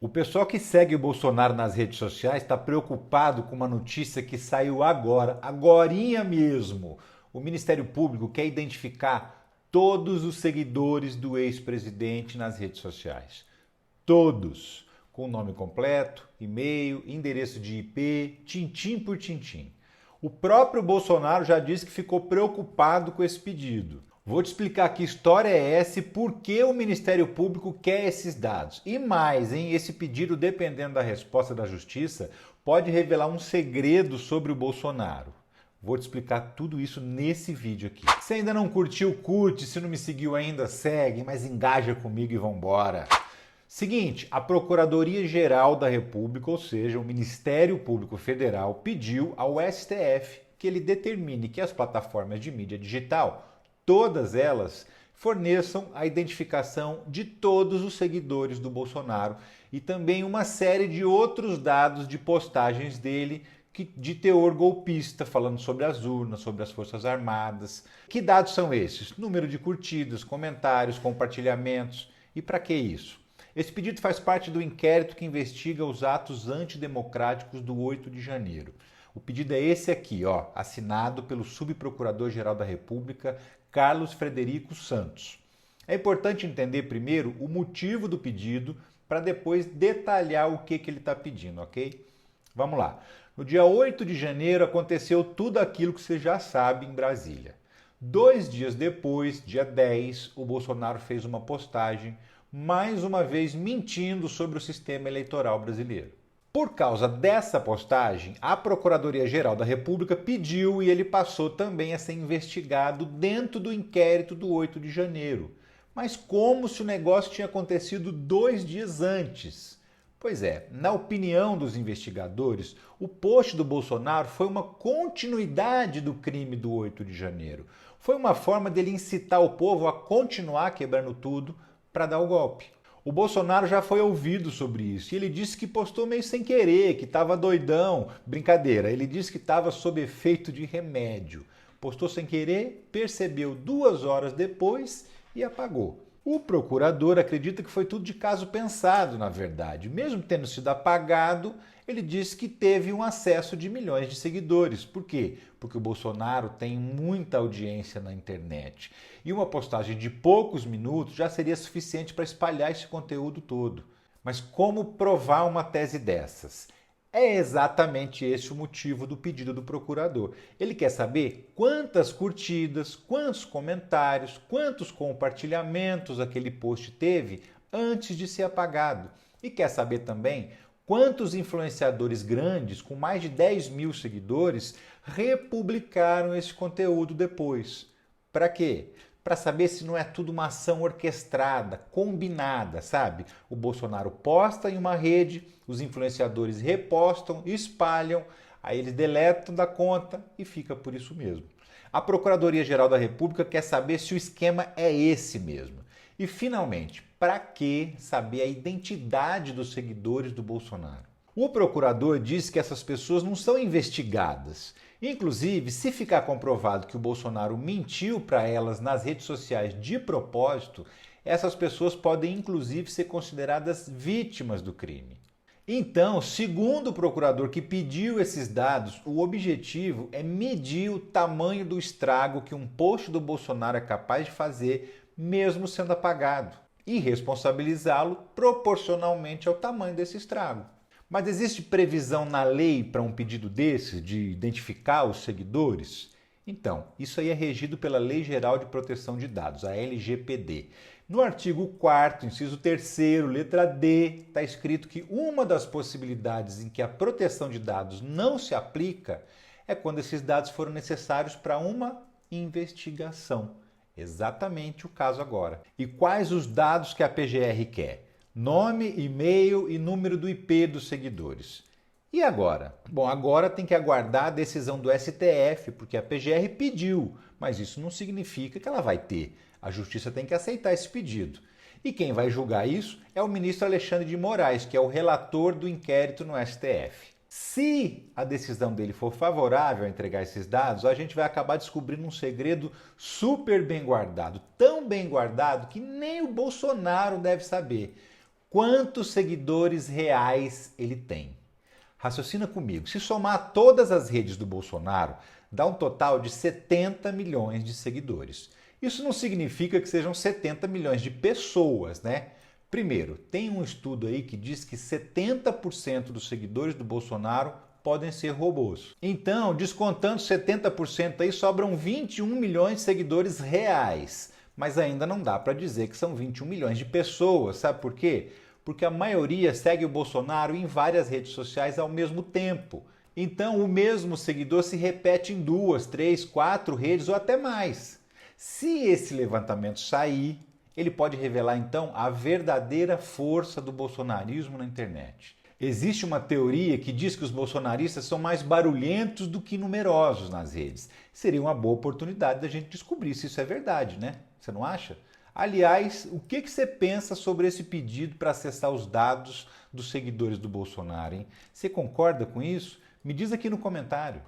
O pessoal que segue o Bolsonaro nas redes sociais está preocupado com uma notícia que saiu agorinha mesmo. O Ministério Público quer identificar todos os seguidores do ex-presidente nas redes sociais. Todos. Com o nome completo, e-mail, endereço de IP, tintim por tintim. O próprio Bolsonaro já disse que ficou preocupado com esse pedido. Vou te explicar que história é essa e por que o Ministério Público quer esses dados. E mais, hein? Esse pedido, dependendo da resposta da Justiça, pode revelar um segredo sobre o Bolsonaro. Vou te explicar tudo isso nesse vídeo aqui. Se ainda não curtiu, curte. Se não me seguiu ainda, segue. Mas engaja comigo e vambora. Seguinte, a Procuradoria-Geral da República, ou seja, o Ministério Público Federal, pediu ao STF que ele determine que as plataformas de mídia digital, todas elas, forneçam a identificação de todos os seguidores do Bolsonaro e também uma série de outros dados de postagens dele de teor golpista, falando sobre as urnas, sobre as Forças Armadas. Que dados são esses? Número de curtidas, comentários, compartilhamentos. E para que isso? Esse pedido faz parte do inquérito que investiga os atos antidemocráticos do 8 de janeiro. O pedido é esse aqui, ó, assinado pelo Subprocurador-Geral da República, Carlos Frederico Santos. É importante entender primeiro o motivo do pedido para depois detalhar o que ele está pedindo, ok? Vamos lá. No dia 8 de janeiro aconteceu tudo aquilo que você já sabe em Brasília. 2 dias depois, dia 10, o Bolsonaro fez uma postagem mais uma vez mentindo sobre o sistema eleitoral brasileiro. Por causa dessa postagem, a Procuradoria-Geral da República pediu e ele passou também a ser investigado dentro do inquérito do 8 de janeiro. Mas como se o negócio tinha acontecido 2 dias antes? Pois é, na opinião dos investigadores, o post do Bolsonaro foi uma continuidade do crime do 8 de janeiro. Foi uma forma dele incitar o povo a continuar quebrando tudo para dar o golpe. O Bolsonaro já foi ouvido sobre isso e ele disse que postou meio sem querer, que estava doidão. Brincadeira, ele disse que estava sob efeito de remédio. Postou sem querer, percebeu 2 horas depois e apagou. O procurador acredita que foi tudo de caso pensado, na verdade. Mesmo tendo sido apagado, ele disse que teve um acesso de milhões de seguidores. Por quê? Porque o Bolsonaro tem muita audiência na internet. E uma postagem de poucos minutos já seria suficiente para espalhar esse conteúdo todo. Mas como provar uma tese dessas? É exatamente esse o motivo do pedido do procurador. Ele quer saber quantas curtidas, quantos comentários, quantos compartilhamentos aquele post teve antes de ser apagado. E quer saber também quantos influenciadores grandes, com mais de 10 mil seguidores, republicaram esse conteúdo depois. Para quê? Para saber se não é tudo uma ação orquestrada, combinada, sabe? O Bolsonaro posta em uma rede, os influenciadores repostam, espalham, aí eles deletam da conta e fica por isso mesmo. A Procuradoria-Geral da República quer saber se o esquema é esse mesmo. E, finalmente, para que saber a identidade dos seguidores do Bolsonaro? O procurador diz que essas pessoas não são investigadas. Inclusive, se ficar comprovado que o Bolsonaro mentiu para elas nas redes sociais de propósito, essas pessoas podem inclusive ser consideradas vítimas do crime. Então, segundo o procurador que pediu esses dados, o objetivo é medir o tamanho do estrago que um post do Bolsonaro é capaz de fazer, mesmo sendo apagado, e responsabilizá-lo proporcionalmente ao tamanho desse estrago. Mas existe previsão na lei para um pedido desse, de identificar os seguidores? Então, isso aí é regido pela Lei Geral de Proteção de Dados, a LGPD. No artigo 4º, inciso 3º, letra D, está escrito que uma das possibilidades em que a proteção de dados não se aplica é quando esses dados foram necessários para uma investigação. Exatamente o caso agora. E quais os dados que a PGR quer? Nome, e-mail e número do IP dos seguidores. E agora? Bom, agora tem que aguardar a decisão do STF, porque a PGR pediu, mas isso não significa que ela vai ter. A Justiça tem que aceitar esse pedido. E quem vai julgar isso é o ministro Alexandre de Moraes, que é o relator do inquérito no STF. Se a decisão dele for favorável a entregar esses dados, a gente vai acabar descobrindo um segredo super bem guardado, tão bem guardado que nem o Bolsonaro deve saber. quantos seguidores reais ele tem. Raciocina comigo. Se somar todas as redes do Bolsonaro, dá um total de 70 milhões de seguidores. Isso não significa que sejam 70 milhões de pessoas, né? Primeiro, tem um estudo aí que diz que 70% dos seguidores do Bolsonaro podem ser robôs. Então, descontando 70% aí, sobram 21 milhões de seguidores reais. Mas ainda não dá para dizer que são 21 milhões de pessoas. Sabe por quê? Porque a maioria segue o Bolsonaro em várias redes sociais ao mesmo tempo. Então, o mesmo seguidor se repete em 2, 3, 4 redes ou até mais. Se esse levantamento sair, ele pode revelar então a verdadeira força do bolsonarismo na internet. Existe uma teoria que diz que os bolsonaristas são mais barulhentos do que numerosos nas redes. Seria uma boa oportunidade da gente descobrir se isso é verdade, né? Você não acha? Aliás, o que você pensa sobre esse pedido para acessar os dados dos seguidores do Bolsonaro, hein? Você concorda com isso? Me diz aqui no comentário.